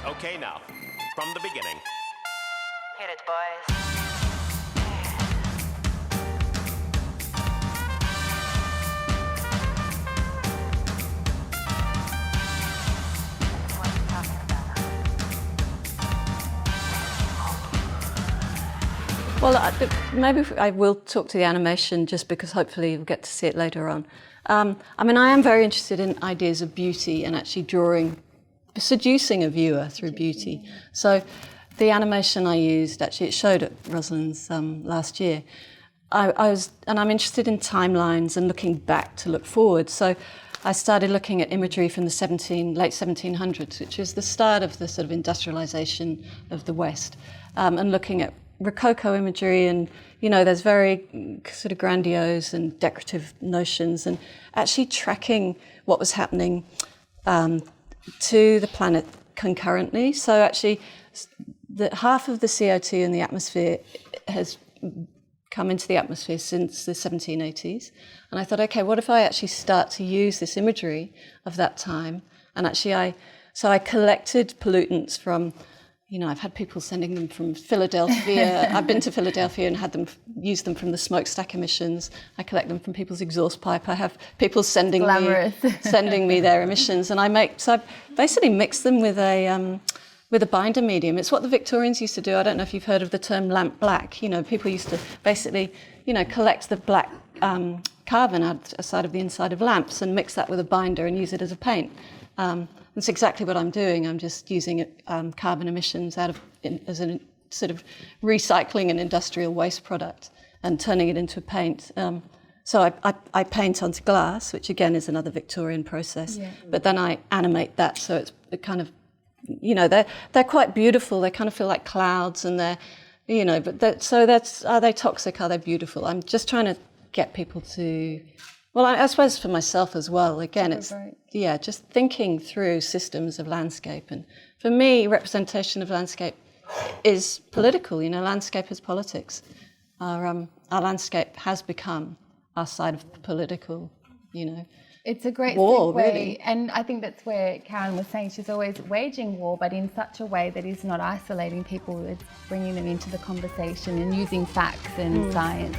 Okay, now, from the beginning. Hit it, boys. Well, maybe I will talk to the animation just because hopefully we'll get to see it later on. I mean, I am very interested in ideas of beauty and actually seducing a viewer through beauty. So the animation I used, actually it showed at Rosalind's last year. I'm interested in timelines and looking back to look forward. So I started looking at imagery from the late 1700s, which was the start of the sort of industrialization of the West, and looking at Rococo imagery, and there's very sort of grandiose and decorative notions, and actually tracking what was happening to the planet concurrently. So actually, half of the CO2 in the atmosphere has come into the atmosphere since the 1780s, and I thought, okay, what if I actually start to use this imagery of that time? And actually, I collected pollutants from. I've had people sending them from Philadelphia. I've been to Philadelphia and had them use them from the smokestack emissions. I collect them from people's exhaust pipe. I have people sending me their emissions, and I basically mix them with a binder medium. It's what the Victorians used to do. I don't know if you've heard of the term lamp black. People used to basically, collect the black carbon outside of the inside of lamps and mix that with a binder and use it as a paint. That's exactly what I'm doing. I'm just using carbon emissions as a sort of recycling an industrial waste product and turning it into a paint. So I paint onto glass, which again is another Victorian process. Yeah. But then I animate that, so it's kind of, they're quite beautiful. They kind of feel like clouds, and they're, are they toxic? Are they beautiful? I'm just trying to get people to. Well, I suppose for myself as well, again, it's, just thinking through systems of landscape. And for me, representation of landscape is political. Landscape is politics. Our landscape has become our side of political, It's a great war, segue, really. And I think that's where Karen was saying she's always waging war, but in such a way that is not isolating people, it's bringing them into the conversation and using facts and science.